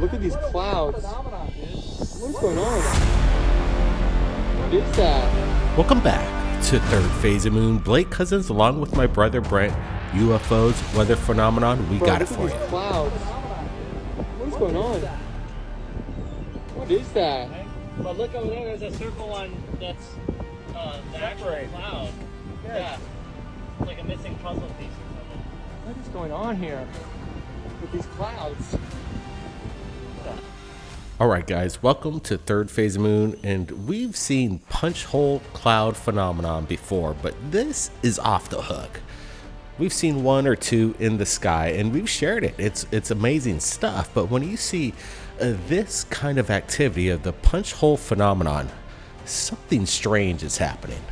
look at these clouds. What's going on? What is that? Welcome back to Third Phase of Moon. Blake Cousins, along with my brother Brent. UFOs, weather phenomenon, we got it for you. Clouds. What's going on? What is that? But look over there, there's a circle one that's the actual cloud. Yeah. It's like a missing puzzle piece or something. What is going on here with these clouds? All right, guys, welcome to Third Phase of Moon, and we've seen punch hole cloud phenomenon before, but this is off the hook. We've seen one or two in the sky, and we've shared it. It's amazing stuff, but when you see this kind of activity of the punch hole phenomenon, something strange is happening.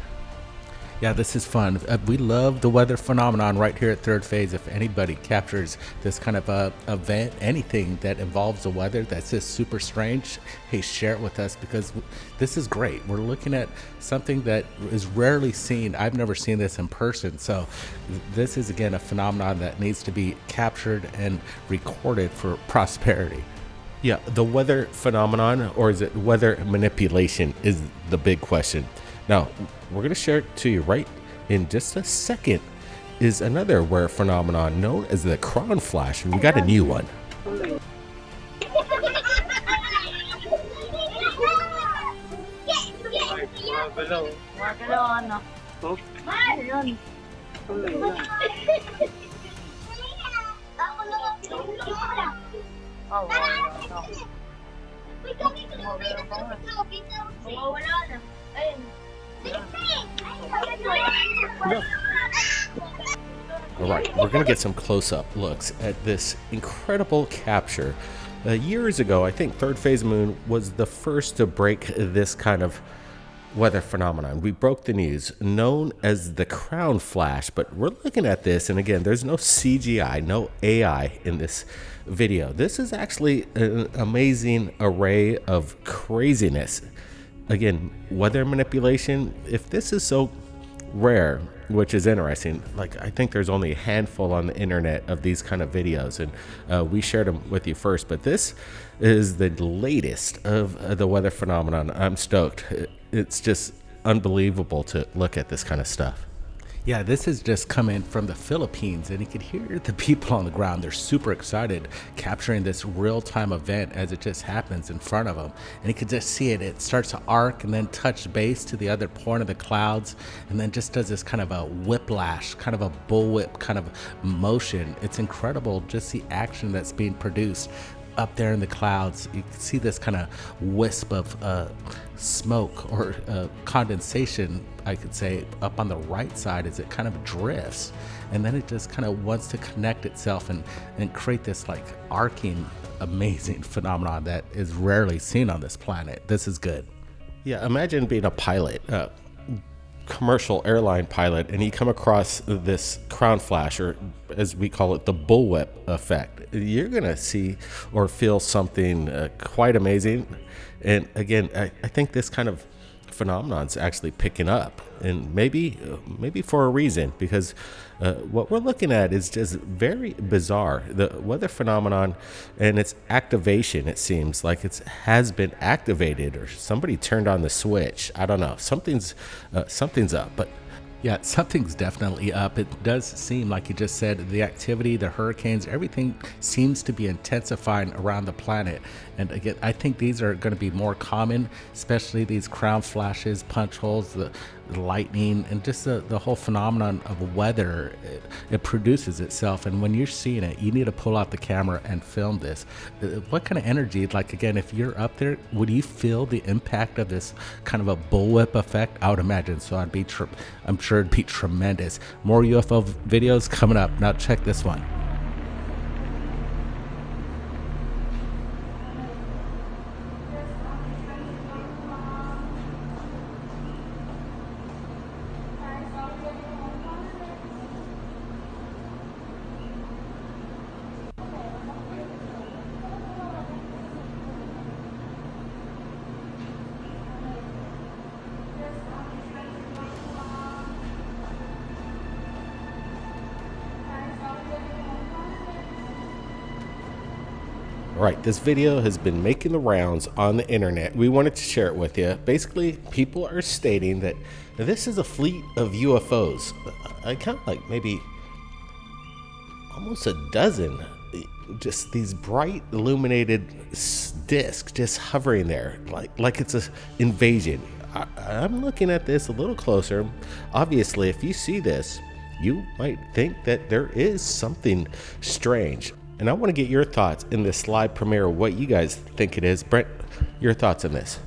Yeah, this is fun. We love the weather phenomenon right here at Third Phase. If anybody captures this kind of event, anything that involves the weather that's just super strange, hey, share it with us, because this is great. We're looking at something that is rarely seen. I've never seen this in person. So this is, again, a phenomenon that needs to be captured and recorded for prosperity. Yeah, the weather phenomenon, or is it weather manipulation, is the big question. Now, we're going to share it to you right in just a second, is another weather phenomenon known as the crown flash, and we got a new one. All right, we're going to get some close-up looks at this incredible capture. Years ago, I think Third Phase Moon was the first to break this kind of weather phenomenon. We broke the news, known as the crown flash, but we're looking at this, and again, there's no CGI, no AI in this video. This is actually an amazing array of craziness. Again, weather manipulation, if this is so rare, which is interesting, like I think there's only a handful on the internet of these kind of videos, and we shared them with you first, but this is the latest of the weather phenomenon. I'm stoked. It's just unbelievable to look at this kind of stuff. Yeah, this is just coming from the Philippines, and you can hear the people on the ground. They're super excited capturing this real-time event as it just happens in front of them. And you can just see it. It starts to arc and then touch base to the other point of the clouds, and then just does this kind of a whiplash, kind of a bullwhip kind of motion. It's incredible just the action that's being produced up there in the clouds. You can see this kind of wisp of smoke or condensation, I could say, up on the right side as it kind of drifts, and then it just kind of wants to connect itself and create this like arcing, amazing phenomenon that is rarely seen on this planet. This is good. Yeah, imagine being a pilot, commercial airline pilot, and you come across this crown flash, or as we call it, the bullwhip effect. You're gonna see or feel something quite amazing. And again, I think this kind of phenomenon's actually picking up, and maybe for a reason, because what we're looking at is just very bizarre. The weather phenomenon and its activation, it seems like it has been activated, or somebody turned on the switch. I don't know. Something's up, but yeah, something's definitely up. It does seem, like you just said, the activity, the hurricanes, everything seems to be intensifying around the planet. And again, I think these are going to be more common, especially these crown flashes, punch holes, the lightning, and just the whole phenomenon of weather. It produces itself. And when you're seeing it, you need to pull out the camera and film this. What kind of energy, like again, if you're up there, would you feel the impact of this kind of a bullwhip effect? I would imagine so. I'm sure it'd be tremendous. More UFO videos coming up. Now check this one. Right, this video has been making the rounds on the internet. We wanted to share it with you. Basically, people are stating that this is a fleet of UFOs. I count like maybe almost a dozen. Just these bright illuminated discs just hovering there like it's an invasion. I'm looking at this a little closer. Obviously, if you see this, you might think that there is something strange. And I want to get your thoughts in this live premiere, what you guys think it is. Brent, your thoughts on this?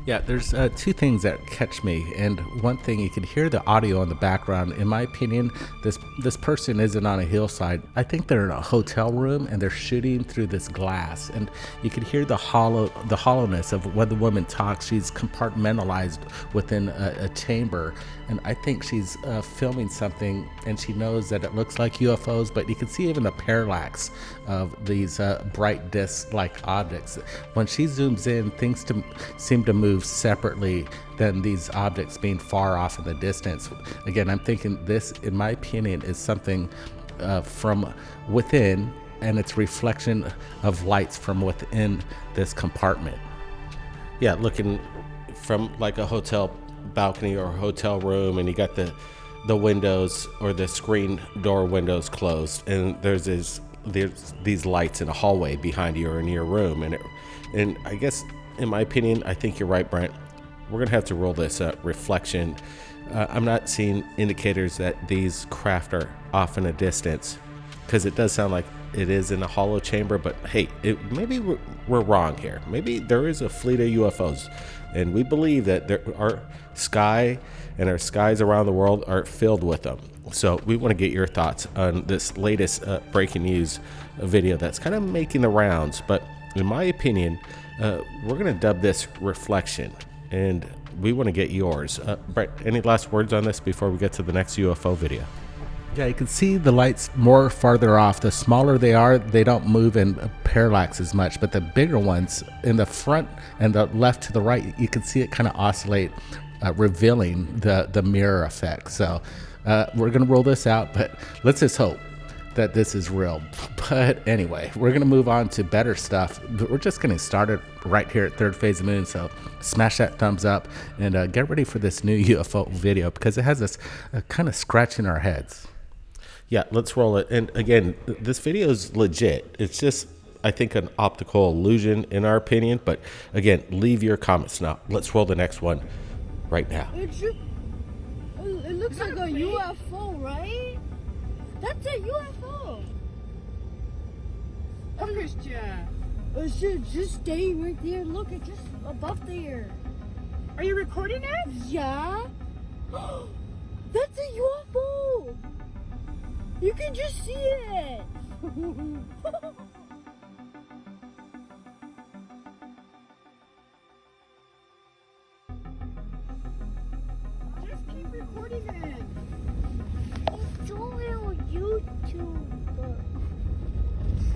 Yeah, there's two things that catch me, and one thing, you can hear the audio in the background. In my opinion, this person isn't on a hillside. I think they're in a hotel room and they're shooting through this glass, and you can hear the hollowness of when the woman talks. She's compartmentalized within a chamber, and I think she's filming something, and she knows that it looks like UFOs, but you can see even the parallax of these bright disc-like objects. When she zooms in, things seem to move separately than these objects being far off in the distance. Again, I'm thinking this, in my opinion, is something from within, and it's reflection of lights from within this compartment. Yeah, looking from like a hotel balcony or a hotel room, and you got the windows or the screen door windows closed, and there's these lights in a hallway behind you or in your room, and I guess, in my opinion, I think you're right, Brent. We're gonna have to rule this reflection. I'm not seeing indicators that these craft are off in a distance, because it does sound like it is in a hollow chamber. But hey, maybe we're wrong here. Maybe there is a fleet of UFOs, and we believe that our sky and our skies around the world are filled with them. So we want to get your thoughts on this latest breaking news video that's kind of making the rounds. But in my opinion, we're going to dub this reflection, and we want to get yours. Brett, any last words on this before we get to the next UFO video? Yeah, you can see the lights more farther off. The smaller they are, they don't move and parallax as much, but the bigger ones in the front and the left to the right, you can see it kind of oscillate, revealing the mirror effect. So we're going to roll this out, but let's just hope that this is real. But anyway, we're gonna move on to better stuff. We're just getting started right here at Third Phase of Moon, so smash that thumbs up and get ready for this new UFO video, because it has us kind of scratching our heads. Yeah, let's roll it. And again, this video is legit. It's just, I think, an optical illusion in our opinion. But again, leave your comments now. Let's roll the next one right now. It looks like a UFO, right? That's a UFO. Christian. Just stay right there. Look, it's just above there. Are you recording it? Yeah. That's a UFO. You can just see it. Just keep recording it. It's only on YouTube.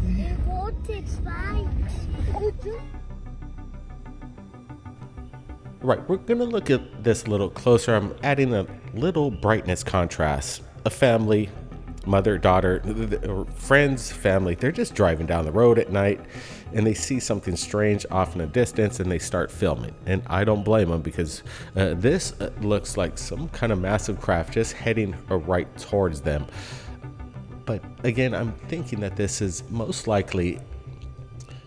It won't expire. Right, we're gonna look at this a little closer. I'm adding a little brightness contrast. A family, mother, daughter, friends, family, they're just driving down the road at night, and they see something strange off in a distance, and they start filming. And I don't blame them, because this looks like some kind of massive craft just heading right towards them. But again, I'm thinking that this is most likely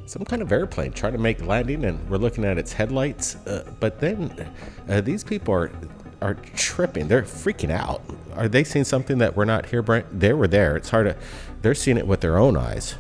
some kind of airplane trying to make landing, and we're looking at its headlights. But then these people are tripping. They're freaking out. Are they seeing something that we're not here, Brent? They were there. It's hard to, they're seeing it with their own eyes.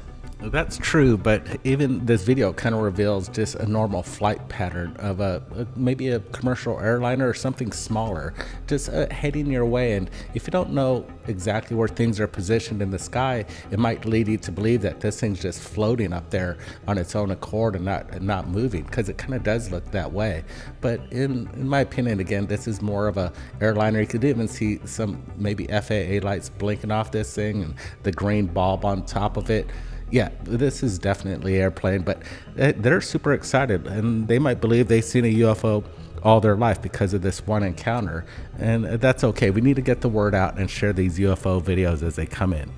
That's true, but even this video kind of reveals just a normal flight pattern of maybe a commercial airliner or something smaller, just heading your way. And if you don't know exactly where things are positioned in the sky, it might lead you to believe that this thing's just floating up there on its own accord and not moving, because it kind of does look that way. But in my opinion, again, this is more of a airliner. You could even see some maybe FAA lights blinking off this thing and the green bulb on top of it. Yeah, this is definitely airplane, but they're super excited, and they might believe they've seen a UFO all their life because of this one encounter, and that's okay. We need to get the word out and share these UFO videos as they come in.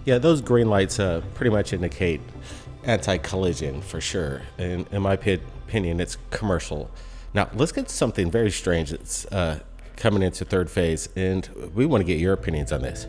Yeah, those green lights pretty much indicate anti-collision for sure. And in my opinion, it's commercial. Now, let's get to something very strange that's coming into third phase, and we want to get your opinions on this.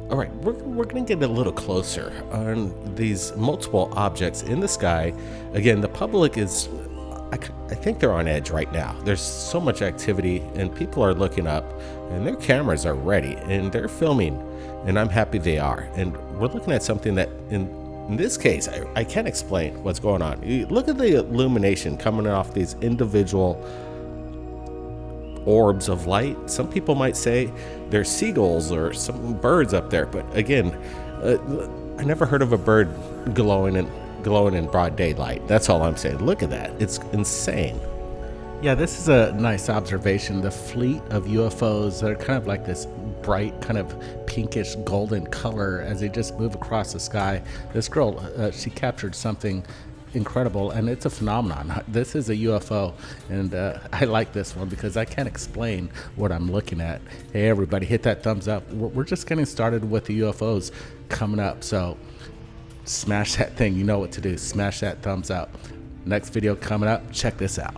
All right, we're going to get a little closer on these multiple objects in the sky. Again, the public is, I think they're on edge right now. There's so much activity and people are looking up and their cameras are ready and they're filming, and I'm happy they are. And we're looking at something that in this case, I can't explain what's going on. You look at the illumination coming off these individual orbs of light. Some people might say there's seagulls or some birds up there, but again, I never heard of a bird glowing in broad daylight. That's all I'm saying. Look at that. It's insane. Yeah, this is a nice observation. The fleet of UFOs that are kind of like this bright, kind of pinkish golden color as they just move across the sky. This girl, she captured something incredible, and it's a phenomenon. This is a UFO, and I like this one because I can't explain what I'm looking at. Hey everybody, hit that thumbs up. We're just getting started with the UFOs coming up, so smash that thing. You know what to do. Smash that thumbs up. Next video coming up. Check this out.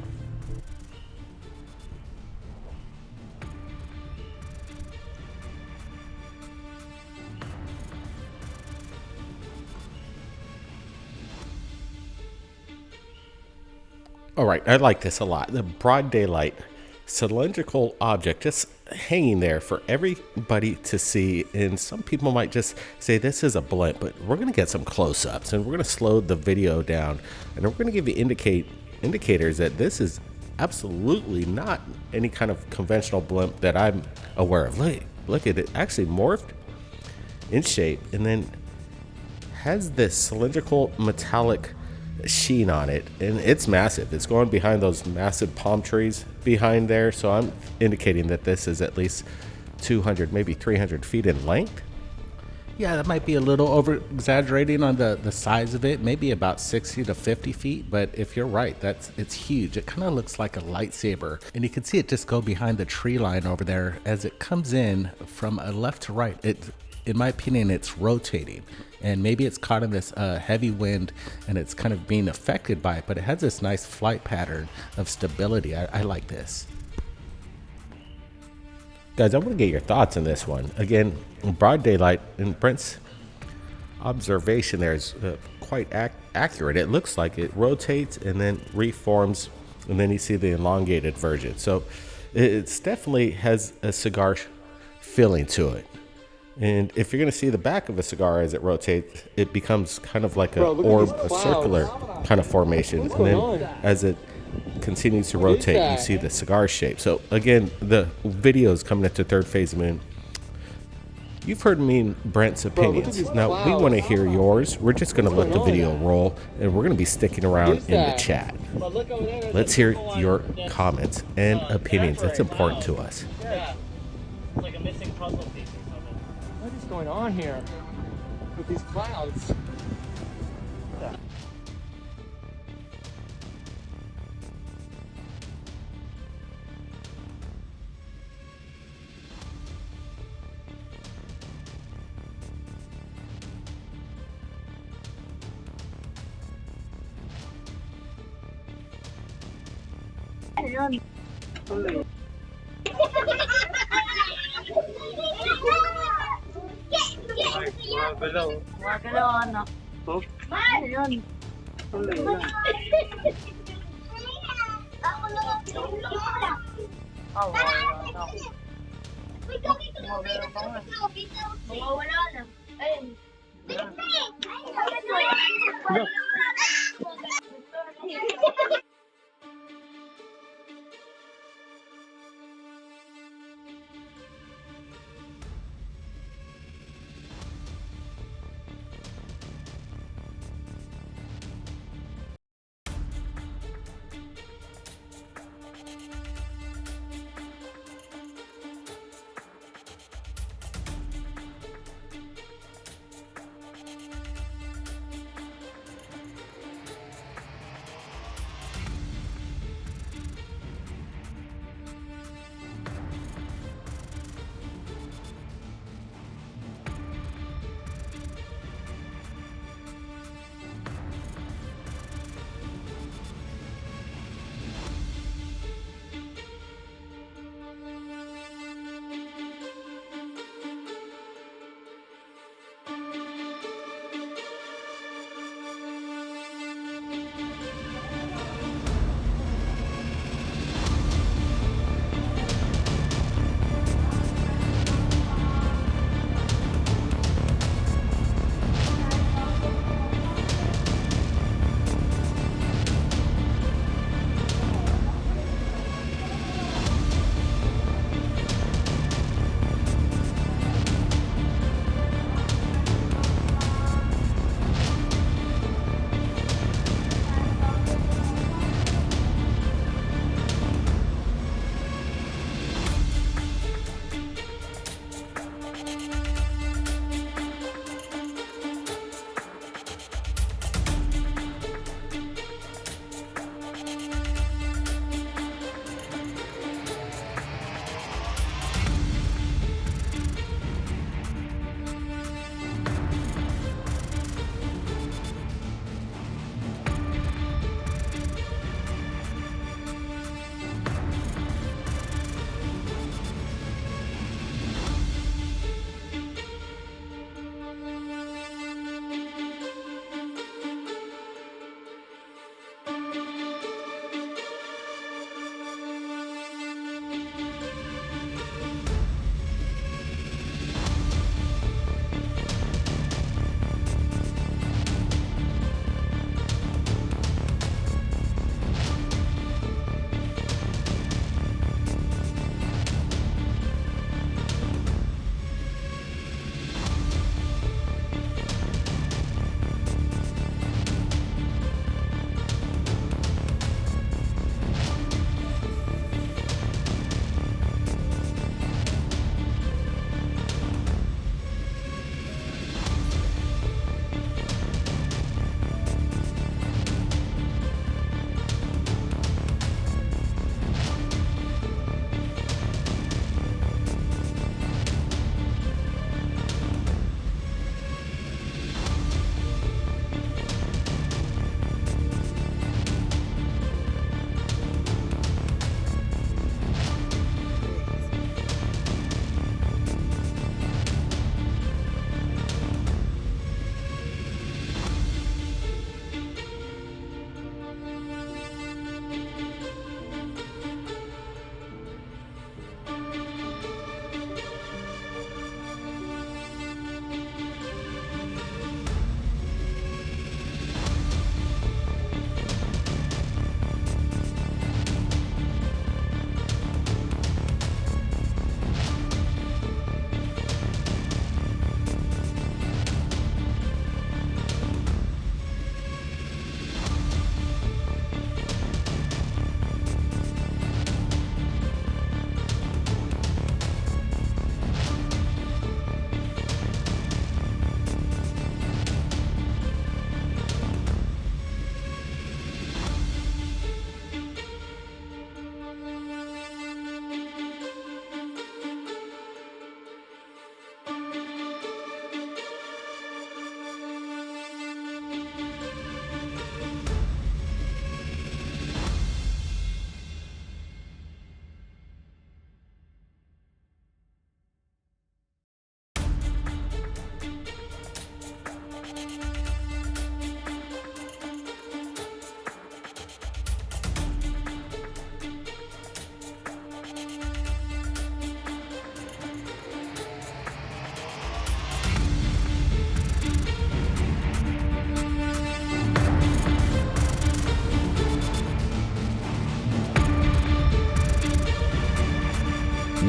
All right, I like this a lot. The broad daylight cylindrical object just hanging there for everybody to see. And some people might just say this is a blimp, but we're going to get some close-ups and we're going to slow the video down. And we're going to give you indicators that this is absolutely not any kind of conventional blimp that I'm aware of. Look at it. Actually morphed in shape and then has this cylindrical metallic sheen on it, and it's massive. It's going behind those massive palm trees behind there, so I'm indicating that this is at least 200, maybe 300 feet in length. Yeah, that might be a little over exaggerating on the size of it, maybe about 60 to 50 feet, but if you're right, it's huge. It kind of looks like a lightsaber, and you can see it just go behind the tree line over there as it comes in from left to right. In my opinion, it's rotating, and maybe it's caught in this heavy wind and it's kind of being affected by it, but it has this nice flight pattern of stability. I like this. Guys, I want to get your thoughts on this one. Again, broad daylight, and Brent's observation there is quite accurate. It looks like it rotates and then reforms, and then you see the elongated version. So it definitely has a cigar feeling to it. And if you're going to see the back of a cigar as it rotates, it becomes kind of like a circular kind of formation. And then as it continues to rotate, you see the cigar shape. So again, the videos coming into Third Phase Moon. You've heard me and Brent's opinions. Now we want to hear yours. We're just going to let the video roll, and we're going to be sticking around in the chat. Let's hear your comments and opinions. That's important to us. Yeah, it's like a missing puzzle piece. What is going on here with these clouds? Yeah.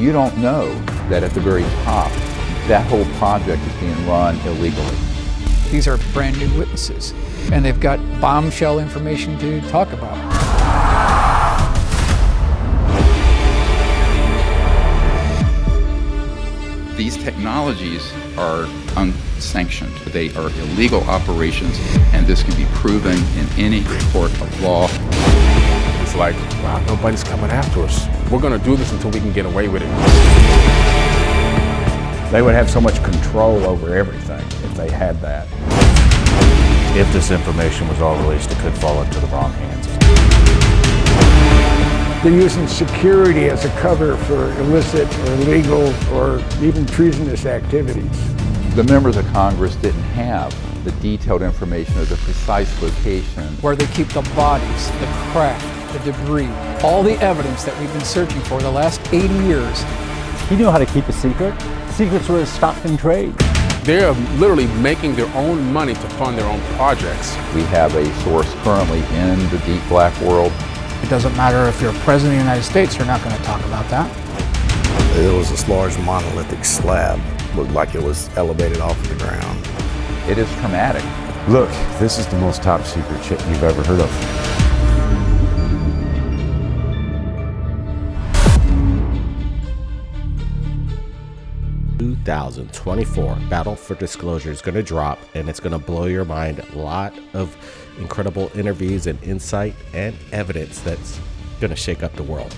You don't know that at the very top, that whole project is being run illegally. These are brand new witnesses, and they've got bombshell information to talk about. These technologies are unsanctioned. They are illegal operations, and this can be proven in any court of law. It's like, wow, nobody's coming after us. We're going to do this until we can get away with it. They would have so much control over everything if they had that. If this information was all released, it could fall into the wrong hands. They're using security as a cover for illicit or illegal or even treasonous activities. The members of Congress didn't have the detailed information of the precise location. Where they keep the bodies, the craft, the debris, all the evidence that we've been searching for the last 80 years. He knew how to keep a secret. Secrets were his stock in trade. They're literally making their own money to fund their own projects. We have a source currently in the deep black world. It doesn't matter if you're president of the United States, you're not going to talk about that. It was this large monolithic slab. Looked like it was elevated off of the ground. It is traumatic. Look, this is the most top secret shit you've ever heard of. 2024 Battle for Disclosure is going to drop, and it's going to blow your mind. A lot of incredible interviews and insight and evidence that's going to shake up the world.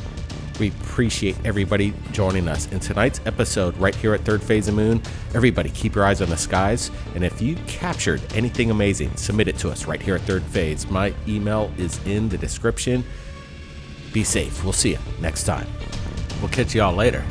We appreciate everybody joining us in tonight's episode right here at Third Phase of Moon. Everybody, keep your eyes on the skies, and if you captured anything amazing, submit it to us right here at Third Phase. My email is in the description. Be safe. We'll see you next time. We'll catch y'all later.